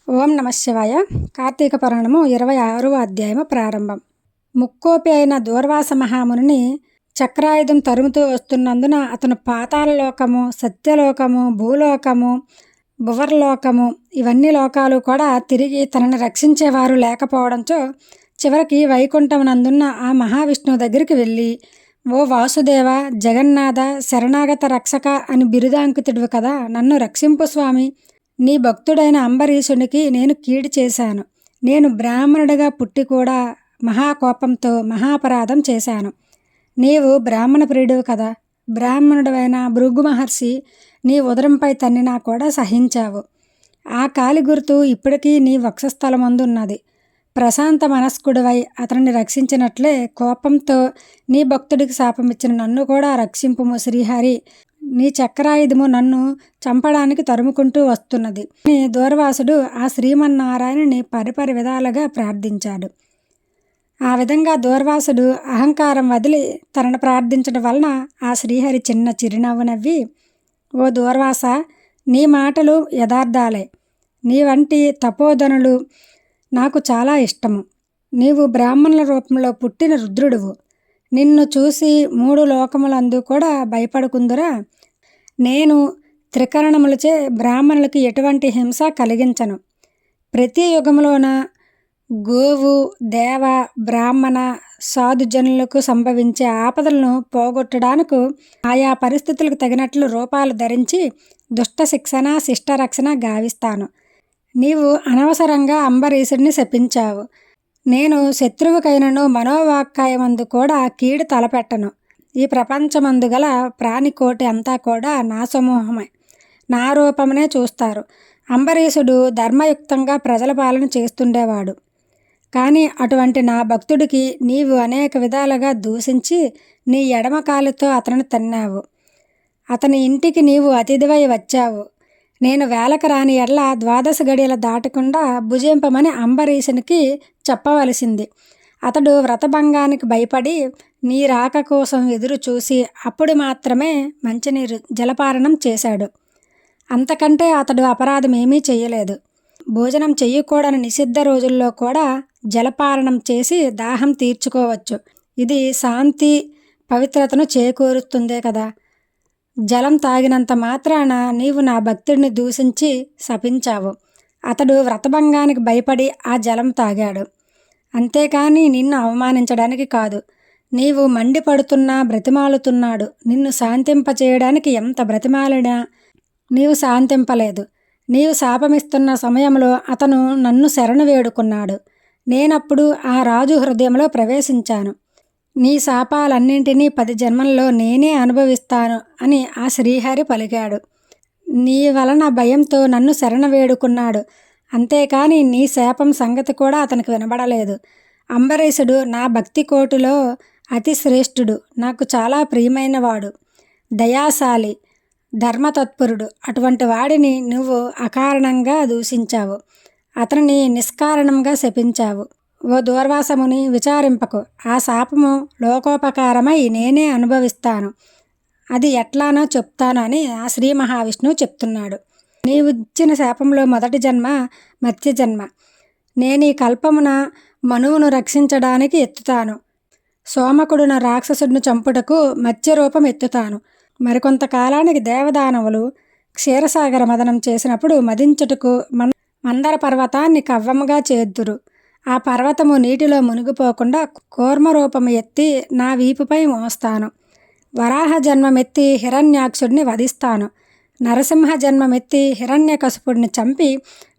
ఓం నమ శివాయ. కార్తీక పురాణము 26వ అధ్యాయము ప్రారంభం. ముక్కోపి అయిన దూర్వాస మహామునిని చక్రాయుధం తరుముతూ వస్తున్నందున అతను పాతాళలోకము, సత్యలోకము, భూలోకము, భువర్లోకము ఇవన్నీ లోకాలు కూడా తిరిగి తనని రక్షించేవారు లేకపోవడంతో చివరికి వైకుంఠం నందున్న ఆ మహావిష్ణువు దగ్గరికి వెళ్ళి, ఓ వాసుదేవ, జగన్నాథ, శరణాగత రక్షక అని బిరుదాంకితుడు కదా, నన్ను రక్షింపు స్వామి. నీ భక్తుడైన అంబరీషునికి నేను కీడు చేశాను. నేను బ్రాహ్మణుడిగా పుట్టి కూడా మహాకోపంతో మహాపరాధం చేశాను. నీవు బ్రాహ్మణ ప్రియుడివి కదా. బ్రాహ్మణుడైన భృగు మహర్షి నీ ఉదరంపై తన్నినా కూడా సహించావు. ఆ కాలి గుర్తు ఇప్పటికీ నీ వక్షస్థలమందున్నది. ప్రశాంత మనస్కుడివై అతనిని రక్షించినట్లే కోపంతో నీ భక్తుడికి శాపమిచ్చిన నన్ను కూడా రక్షింపుము శ్రీహరి. నీ చక్రాయుధము నన్ను చంపడానికి తరుముకుంటూ వస్తున్నది. దూర్వాసుడు ఆ శ్రీమన్నారాయణుని పరిపరి విధాలుగా ప్రార్థించాడు. ఆ విధంగా దూర్వాసుడు అహంకారం వదిలి తనను ప్రార్థించడం వలన ఆ శ్రీహరి చిన్న చిరునవ్వు నవ్వి, ఓ దూర్వాస, నీ మాటలు యథార్థాలే. నీ వంటి తపోధనులు నాకు చాలా ఇష్టము. నీవు బ్రాహ్మణుల రూపంలో పుట్టిన రుద్రుడువు. నిన్ను చూసి 3 లోకములందు కూడా భయపడుకుందురా. నేను త్రికరణములచే బ్రాహ్మణులకి ఎటువంటి హింస కలిగించను. ప్రతి యుగంలోన గోవు, దేవ, బ్రాహ్మణ, సాధుజనులకు సంభవించే ఆపదలను పోగొట్టడానికి ఆయా పరిస్థితులకు తగినట్లు రూపాలు ధరించి దుష్ట శిక్షణ, శిష్టరక్షణ గావిస్తాను. నీవు అనవసరంగా అంబరీషుడిని శపించావు. నేను శత్రువుకైనను మనోవాక్కాయమందు కూడా కీడు తలపెట్టను. ఈ ప్రపంచమందు గల ప్రాణికోటి అంతా కూడా నా సమూహమే, నా రూపమనే చూస్తారు. అంబరీషుడు ధర్మయుక్తంగా ప్రజల పాలన చేస్తుండేవాడు. కానీ అటువంటి నా భక్తుడికి నీవు అనేక విధాలుగా దూషించి నీ ఎడమ కాలుతో అతనిని తన్నావు. అతని ఇంటికి నీవు అతిథివై వచ్చావు. నేను వేలకు రాని ఎడ్ల 12 గడియలు దాటకుండా భుజింపమని అంబరీషునికి చెప్పవలసింది. అతడు వ్రతభంగానికి భయపడి నీ రాక కోసం ఎదురు చూసి అప్పుడు మాత్రమే మంచినీరు జలపారణం చేశాడు. అంతకంటే అతడు అపరాధం ఏమీ చేయలేదు. భోజనం చెయ్యకూడని నిషిద్ధ రోజుల్లో కూడా జలపారణం చేసి దాహం తీర్చుకోవచ్చు. ఇది శాంతి, పవిత్రతను చేకూరుస్తుందే కదా. జలం తాగినంత మాత్రాన నీవు నా భక్తుడిని దూషించి శపించావు. అతడు వ్రతభంగానికి భయపడి ఆ జలం తాగాడు, అంతేకాని నిన్ను అవమానించడానికి కాదు. నీవు మండిపడుతున్నా బ్రతిమాలుతున్నాడు. నిన్ను శాంతింపచేయడానికి ఎంత బ్రతిమాలినా నీవు శాంతింపలేదు. నీవు శాపమిస్తున్న సమయంలో అతను నన్ను శరణు వేడుకున్నాడు. నేనప్పుడు ఆ రాజు హృదయంలో ప్రవేశించాను. నీ శాపాలన్నింటినీ 10 జన్మల్లో నేనే అనుభవిస్తాను అని ఆ శ్రీహరి పలికాడు. నీ వలన భయంతో నన్ను శరణ వేడుకున్నాడు, అంతేకాని నీ శాపం సంగతి కూడా అతనికి వినబడలేదు. అంబరీషుడు నా భక్తి కోటిలో అతి శ్రేష్ఠుడు, నాకు చాలా ప్రియమైనవాడు, దయాశాలి, ధర్మతత్పరుడు. అటువంటి వాడిని నువ్వు అకారణంగా దూషించావు. అతనిని నిష్కారణంగా శపించావు. ఓ దూర్వాసముని, విచారింపకు. ఆ శాపము లోకోపకారమై నేనే అనుభవిస్తాను. అది ఎట్లానో చెప్తాను అని ఆ శ్రీ మహావిష్ణువు చెప్తున్నాడు. నీవు ఇచ్చిన శాపంలో మొదటి జన్మ మత్స్య జన్మ. నేను ఈ కల్పమున మనువును రక్షించడానికి ఎత్తుతాను. సోమకుడున రాక్షసుడిని చంపుటకు మత్స్య రూపం ఎత్తుతాను. మరికొంతకాలానికి దేవదానవులు క్షీరసాగర మదనం చేసినప్పుడు మదించుటకు మందర పర్వతాన్ని కవ్వముగా చేద్దురు. ఆ పర్వతము నీటిలో మునిగిపోకుండా కూర్మరూపము ఎత్తి నా వీపుపై మోస్తాను. వరాహ జన్మమెత్తి హిరణ్యాక్షుడిని వధిస్తాను. నరసింహ జన్మమెత్తి హిరణ్యకశిపుడిని చంపి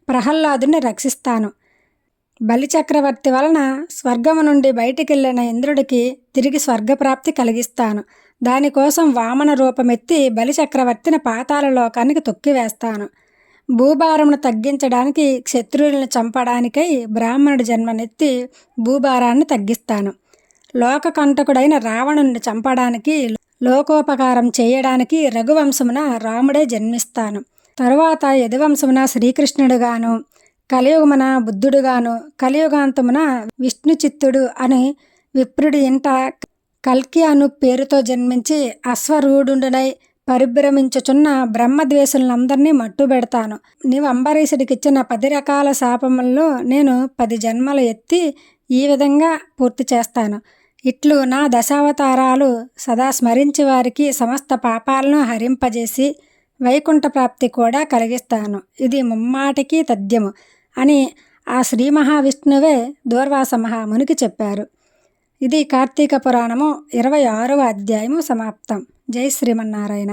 ప్రహ్లాదుని రక్షిస్తాను. బలిచక్రవర్తి వలన స్వర్గము నుండి బయటికెళ్ళిన ఇంద్రుడికి తిరిగి స్వర్గప్రాప్తి కలిగిస్తాను. దానికోసం వామన రూపమెత్తి బలిచక్రవర్తిని పాతాళ లోకానికి తొక్కివేస్తాను. భూభారమును తగ్గించడానికి, క్షత్రువులను చంపడానికై బ్రాహ్మణుడి జన్మనెత్తి భూభారాన్ని తగ్గిస్తాను. లోకకంటకుడైన రావణుని చంపడానికి, లోకోపకారం చేయడానికి రఘువంశమున రాముడే జన్మిస్తాను. తరువాత యదువంశమున శ్రీకృష్ణుడుగాను, కలియుగమున బుద్ధుడుగాను, కలియుగాంతమున విష్ణుచిత్తుడు అని విప్రుడి ఇంట కల్కి అను పేరుతో జన్మించి అశ్వరూఢుడై పరిభ్రమించుచున్న బ్రహ్మద్వేషులందరినీ మట్టుబెడతాను. నీవు అంబరీషుడికిచ్చిన 10 రకాల శాపముల్లో నేను 10 జన్మలు ఎత్తి ఈ విధంగా పూర్తి చేస్తాను. ఇట్లు నా దశావతారాలు సదా స్మరించి వారికి సమస్త పాపాలను హరింపజేసి వైకుంఠ ప్రాప్తి కూడా కలిగిస్తాను. ఇది ముమ్మాటికి తథ్యము అని ఆ శ్రీ మహావిష్ణువే దూర్వాస మహామునికి చెప్పారు. ఇది కార్తీక పురాణము 26వ అధ్యాయము సమాప్తం. జై శ్రీమన్నారాయణ.